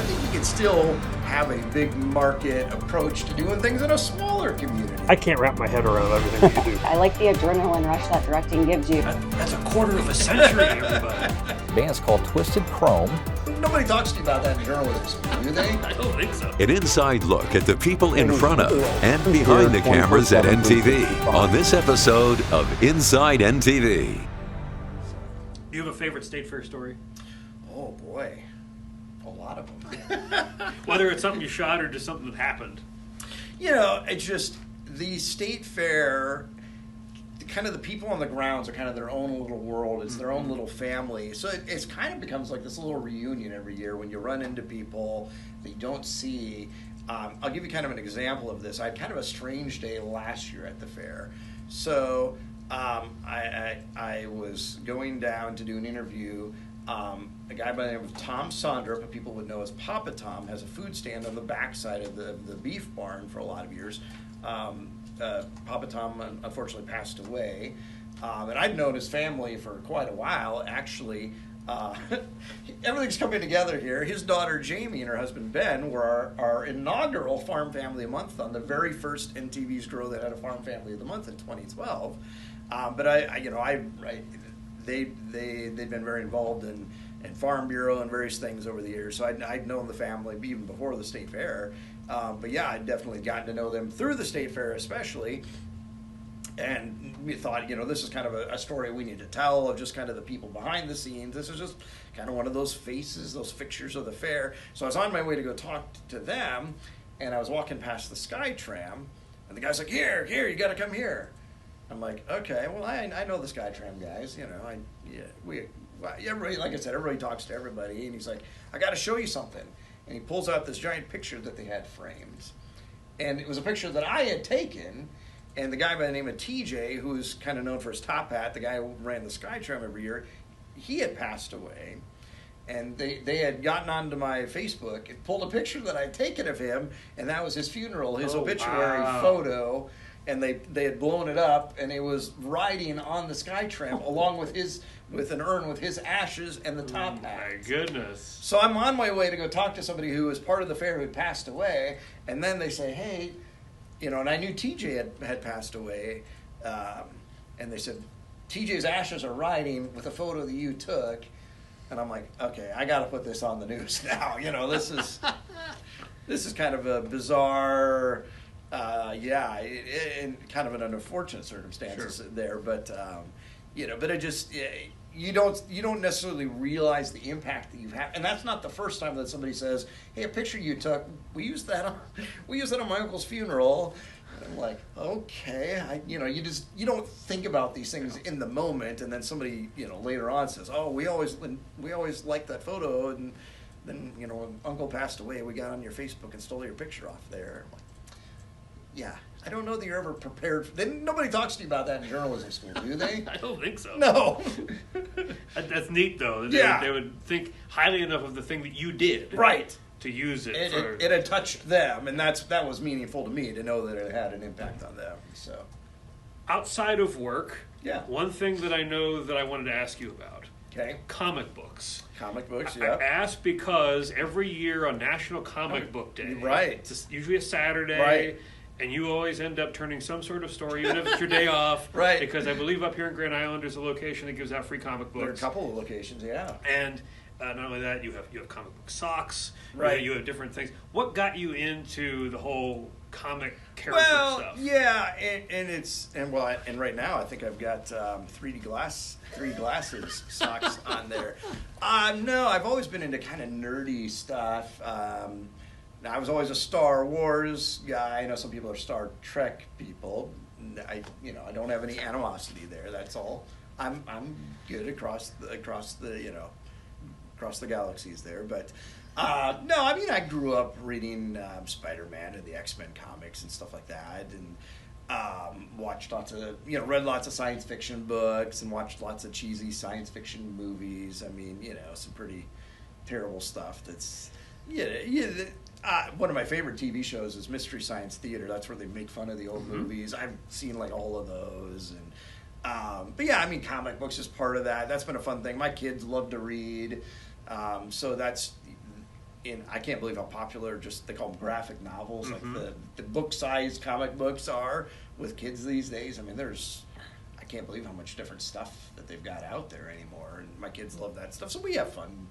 I think you could still have a big market approach to doing things in a smaller community. I can't wrap my head around everything that you do. I like the adrenaline rush that directing gives you. That's a quarter of a century, everybody. The band's called Twisted Chrome. Nobody talks to you about that in journalism school, do they? I don't think so. An inside look at the people in front of and behind the cameras at NTV on this episode of Inside NTV. Do you have a favorite state fair story? Oh boy, a lot of them. Whether it's something you shot or just something that happened. You know, it's just the state fair, kind of the people on the grounds are kind of their own little world. It's their own little family. So it's kind of becomes like this little reunion every year when you run into people that you don't see. I'll give you kind of an example of this. I had kind of a strange day last year at the fair. So I was going down to do an interview. A guy by the name of Tom Sondrup, who people would know as Papa Tom, has a food stand on the backside of the beef barn for a lot of years. Papa Tom unfortunately passed away, and I'd known his family for quite a while. Actually, everything's coming together here. His daughter Jamie and her husband Ben were our inaugural Farm Family of the Month on the very first NTV's Grow that had a Farm Family of the Month in 2012. But they'd been very involved in Farm Bureau and various things over the years, so I'd known the family even before the state fair. But yeah, I'd definitely gotten to know them through the state fair especially, and we thought, this is kind of a story we need to tell of just kind of the people behind the scenes. This is just kind of one of those faces, those fixtures of the fair. So I was on my way to go talk to them, and I was walking past the Sky Tram, and the guy's like, here, you got to come here. I'm like, okay, well, I know the Sky Tram guys, everybody, like I said, everybody talks to everybody, and he's like, I got to show you something. And he pulls out this giant picture that they had framed. And it was a picture that I had taken, and the guy by the name of TJ, who's kind of known for his top hat, the guy who ran the Sky Tram every year, he had passed away. And they had gotten onto my Facebook and pulled a picture that I'd taken of him, and that was his funeral, his obituary photo. And they had blown it up, and it was riding on the Sky Tram along with an urn with his ashes and the top hat. My goodness. So I'm on my way to go talk to somebody who was part of the fair who had passed away, and then they say, hey, and I knew TJ had passed away, and they said, TJ's ashes are riding with a photo that you took, and I'm like, okay, I got to put this on the news now. This is kind of a bizarre. In kind of an unfortunate circumstances there, but but it just you don't necessarily realize the impact that you've had, and that's not the first time that somebody says, "Hey, a picture you took, we used that on my uncle's funeral." And I'm like, okay, you don't think about these things in the moment, and then somebody later on says, "Oh, we always liked that photo," and then when Uncle passed away, we got on your Facebook and stole your picture off there. I'm like, yeah, I don't know that you're ever prepared. Nobody talks to you about that in journalism school, do they? I don't think so. No. That's neat, though. They would think highly enough of the thing that you did, right, to use it. It had touched them, and that was meaningful to me to know that it had an impact on them. So, outside of work, one thing that I know that I wanted to ask you about. Okay. Comic books. Comic books, yeah. I asked because every year on National Comic Book Day, right, it's usually a Saturday, right. And you always end up turning some sort of story, even if it's your day off. Right. Because I believe up here in Grand Island there's a location that gives out free comic books. There are a couple of locations, yeah. And not only that, you have comic book socks. Right. You have different things. What got you into the whole comic character stuff? Yeah, and right now I think I've got 3D glasses socks on there. No, I've always been into kind of nerdy stuff. I was always a Star Wars guy. I know some people are Star Trek people. I don't have any animosity there. That's all. I'm good across the galaxies there. But no, I mean, I grew up reading Spider-Man and the X-Men comics and stuff like that, and watched read lots of science fiction books and watched lots of cheesy science fiction movies. I mean, some pretty terrible stuff. That's one of my favorite TV shows is Mystery Science Theater. That's where they make fun of the old movies. I've seen all of those, and but yeah, I mean, comic books is part of that. That's been a fun thing. My kids love to read, so that's I can't believe how popular they call them graphic novels, like the book-sized comic books are with kids these days. I mean, I can't believe how much different stuff that they've got out there anymore, and my kids love that stuff, so we have fun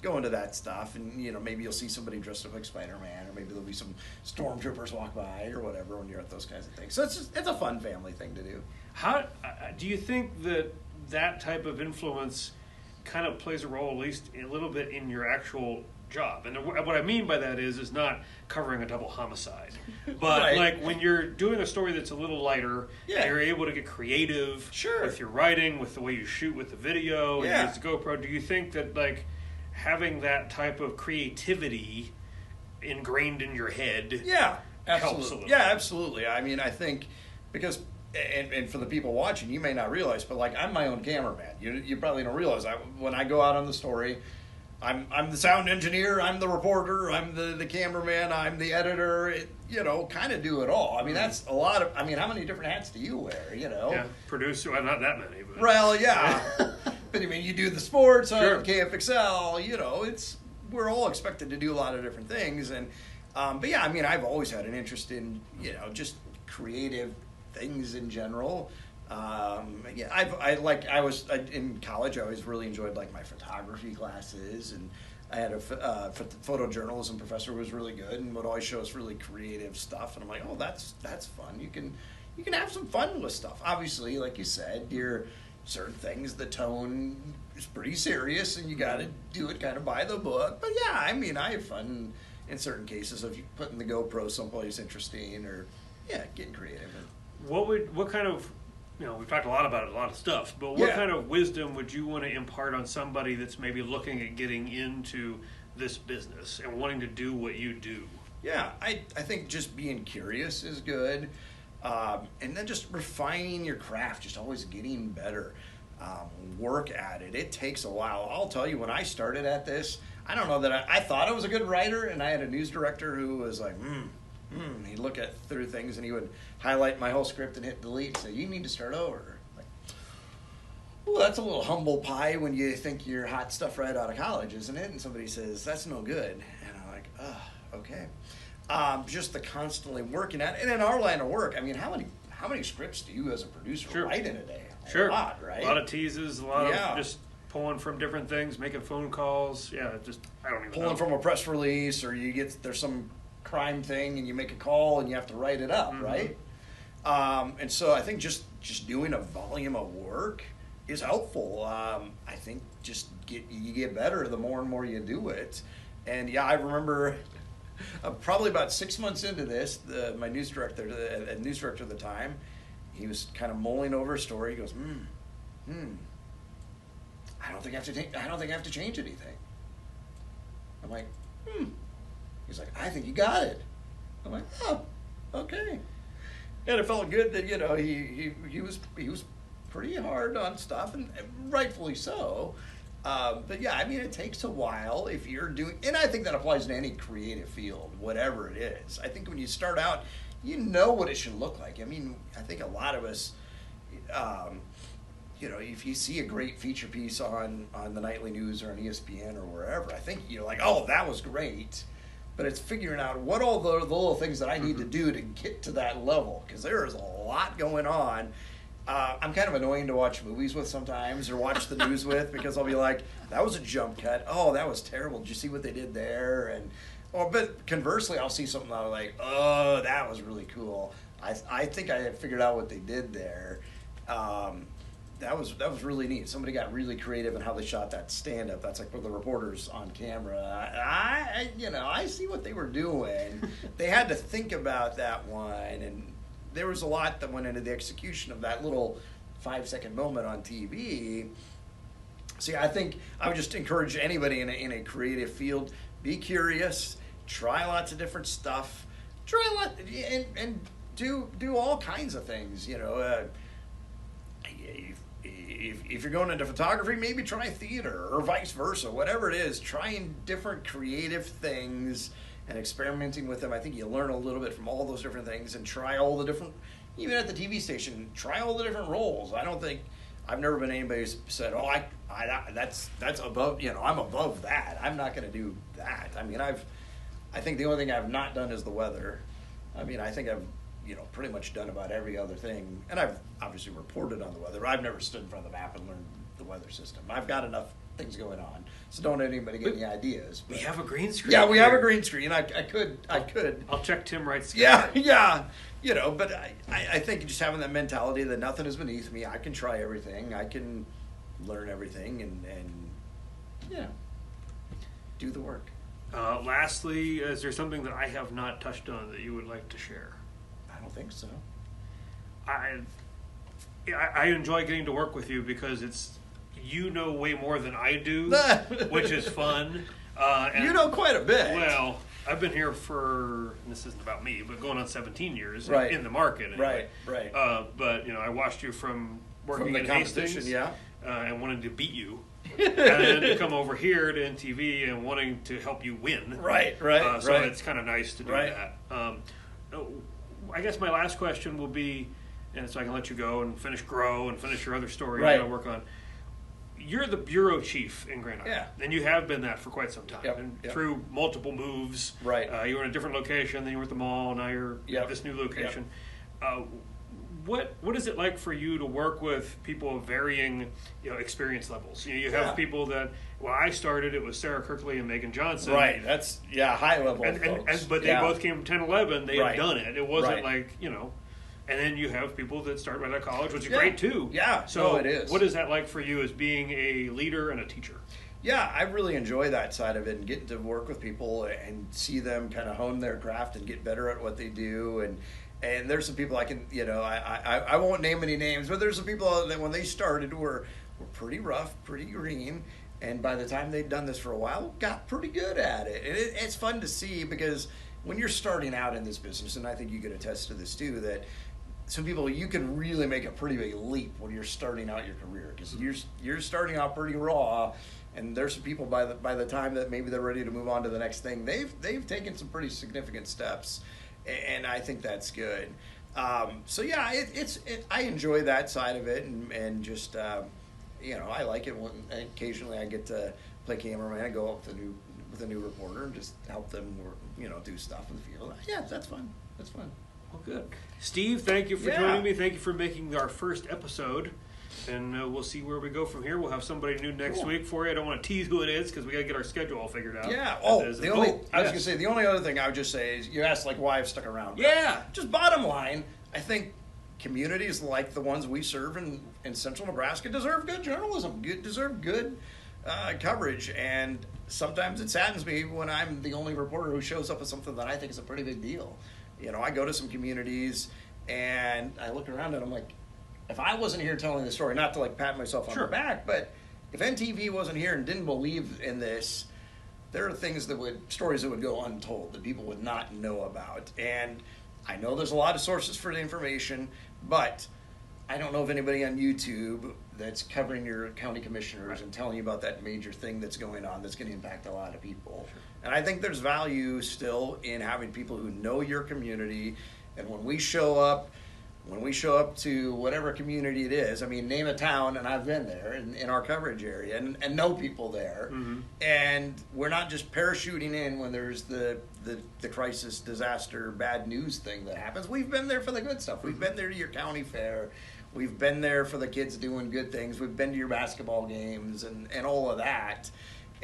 going to that stuff. And maybe you'll see somebody dressed up like Spider-Man, or maybe there'll be some stormtroopers walk by or whatever when you're at those kinds of things. So it's a fun family thing to do. How do you think that type of influence kind of plays a role, at least a little bit, in your actual job? And what I mean by that is not covering a double homicide, but right. like when you're doing a story that's a little lighter, and you're able to get creative with your writing, with the way you shoot with the video, and use the GoPro. Do you think that like having that type of creativity ingrained in your head helps a little? Yeah, absolutely. I mean, I think because and for the people watching, you may not realize, but like I'm my own cameraman. You probably don't realize when I go out on the story, I'm the sound engineer, I'm the reporter, I'm the cameraman, I'm the editor. Kind of do it all. I mean, that's a lot of. I mean, how many different hats do you wear? Yeah, producer. Well, not that many. But. Well, yeah, but I mean, you do the sports on KFXL. We're all expected to do a lot of different things, and but yeah, I mean, I've always had an interest in just creative things in general. In college, I always really enjoyed like my photography classes, and I had a photojournalism professor who was really good and would always show us really creative stuff. And I'm like, oh, that's fun. You can have some fun with stuff. Obviously, like you said, certain things, the tone is pretty serious, and you got to do it kind of by the book. But yeah, I mean, I have fun in certain cases of you putting the GoPro someplace interesting, or getting creative. What kind of, we've talked a lot about it, a lot of stuff, but what kind of wisdom would you want to impart on somebody that's maybe looking at getting into this business and wanting to do what you do? Yeah, I think just being curious is good. And then just refining your craft, just always getting better. Work at it. It takes a while. I'll tell you, when I started at this, I don't know that I thought I was a good writer, and I had a news director who was like, he'd look through things and he would highlight my whole script and hit delete and say, you need to start over. Like, well, that's a little humble pie when you think you're hot stuff right out of college, isn't it? And somebody says, that's no good. And I'm like, okay. Just the constantly working at it. And in our line of work, I mean, how many scripts do you as a producer write in a day? A lot, right? A lot of teases, a lot of just pulling from different things, making phone calls. I don't even pulling know. From a press release, or there's some crime thing and you make a call and you have to write it up, right? And so I think just doing a volume of work is helpful. I think you get better the more and more you do it. And I remember probably about 6 months into this, my news director at the time, he was kind of mulling over a story. He goes, I don't think I have to change anything. I'm like, He's like, I think you got it. I'm like, oh, okay. And it felt good that he was pretty hard on stuff, and rightfully so. But yeah, I mean, it takes a while if you're doing, and I think that applies to any creative field, whatever it is. I think when you start out, you know what it should look like. I mean, I think a lot of us, if you see a great feature piece on the nightly news or on ESPN or wherever, I think you're like, oh, that was great. But it's figuring out what all the little things that I need to do to get to that level, because there is a lot going on. I'm kind of annoying to watch movies with sometimes, or watch the news with, because I'll be like, that was a jump cut. Oh, that was terrible. Did you see what they did there? But conversely, I'll see something that I'm like, oh, that was really cool. I think I had figured out what they did there. That was really neat. Somebody got really creative in how they shot that stand-up. That's like with the reporters on camera. I see what they were doing. They had to think about that one, and there was a lot that went into the execution of that little 5-second moment on TV. See, I think I would just encourage anybody in a creative field, be curious, try lots of different stuff, try a lot, and do all kinds of things. If you're going into photography, maybe try theater, or vice versa, whatever it is. Trying different creative things and experimenting with them. I think you learn a little bit from all those different things, and try all the different, even at the TV station, try all the different roles. I don't think I've never been anybody who's said, "Oh, that's above." I'm above that. I'm not going to do that. I mean, I think the only thing I've not done is the weather. I mean, I think I've pretty much done about every other thing, and I've obviously reported on the weather. I've never stood in front of the map and learned the weather system. I've got enough things going on, so don't anybody get any ideas. But we have a green screen. Yeah, we have a green screen. I could. I'll check Tim Wright's schedule. Yeah. But I think just having that mentality that nothing is beneath me. I can try everything. I can learn everything, and do the work. Lastly, is there something that I have not touched on that you would like to share? I don't think so. I enjoy getting to work with you because you know way more than I do, which is fun. And, you know quite a bit. Well, I've been here for, and this isn't about me, but going on 17 years in the market. Anyway. Right. But I watched you from working the in competition, Hastings, and wanted to beat you. And then to come over here to NTV and wanting to help you win. Right. So it's kind of nice to do that. I guess my last question will be, and so I can let you go and finish Grow and finish your other story you gotta work on. You're the bureau chief in Grand Island, and you have been that for quite some time, through multiple moves. Right. You were in a different location, then you were at the mall, now you're at this new location. What is it like for you to work with people of varying experience levels? You have people that, when I started, it was Sarah Kirkley and Megan Johnson. Right, that's high level folks. But they both came from 10-11, they had done it. It wasn't like, and then you have people that start right out of college, which is great too. Yeah, so it is. What is that like for you as being a leader and a teacher? Yeah, I really enjoy that side of it, and getting to work with people and see them kind of hone their craft and get better at what they do. And there's some people I can, I won't name any names, but there's some people that when they started were pretty rough, pretty green, and by the time they'd done this for a while, got pretty good at it. And it's fun to see, because when you're starting out in this business, and I think you could attest to this too, that some people, you can really make a pretty big leap when you're starting out your career, because you're starting out pretty raw, and there's some people by the time that maybe they're ready to move on to the next thing, they've taken some pretty significant steps, and I think that's good. So yeah, I enjoy that side of it, and just I like it when occasionally I get to play cameraman. I go up with a new reporter and just help them do stuff in the field. Yeah, that's fun. That's fun. Well, good. Steve, thank you for joining me. Thank you for making our first episode. And we'll see where we go from here. We'll have somebody new next week for you. I don't want to tease who it is because we got to get our schedule all figured out. Yeah. I was going to say, the only other thing I would just say is, you asked why I've stuck around. Yeah. Just bottom line, I think communities like the ones we serve in central Nebraska deserve good journalism, deserve good coverage. And sometimes it saddens me when I'm the only reporter who shows up with something that I think is a pretty big deal. I go to some communities and I look around and I'm like, if I wasn't here telling the story, not to pat myself on the back, but if NTV wasn't here and didn't believe in this, there are stories that would go untold that people would not know about. And I know there's a lot of sources for the information, but I don't know of anybody on YouTube that's covering your county commissioners and telling you about that major thing that's going on that's going to impact a lot of people. Sure. And I think there's value still in having people who know your community. And when we show up to whatever community it is, I mean, name a town, and I've been there in our coverage area and know people there. Mm-hmm. And we're not just parachuting in when there's the crisis, disaster, bad news thing that happens. We've been there for the good stuff. We've been there to your county fair. We've been there for the kids doing good things. We've been to your basketball games and all of that.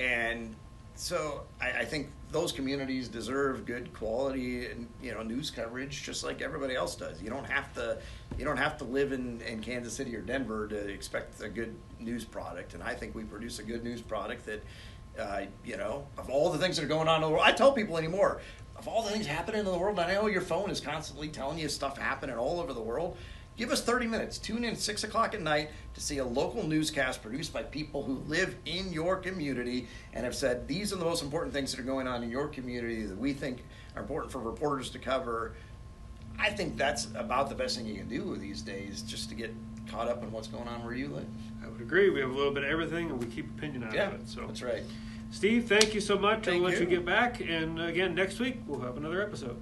And so I think those communities deserve good quality and news coverage just like everybody else does. You don't have to live in Kansas City or Denver to expect a good news product. And I think we produce a good news product that of all the things that are going on in the world, I tell people anymore, of all the things happening in the world, I know your phone is constantly telling you stuff happening all over the world. Give us 30 minutes. Tune in 6 o'clock at night to see a local newscast produced by people who live in your community and have said, these are the most important things that are going on in your community that we think are important for reporters to cover. I think that's about the best thing you can do these days, just to get caught up in what's going on where you live. I would agree. We have a little bit of everything, and we keep opinion out of it. So that's right. Steve, thank you so much. I'll let you get back. And again, next week, we'll have another episode.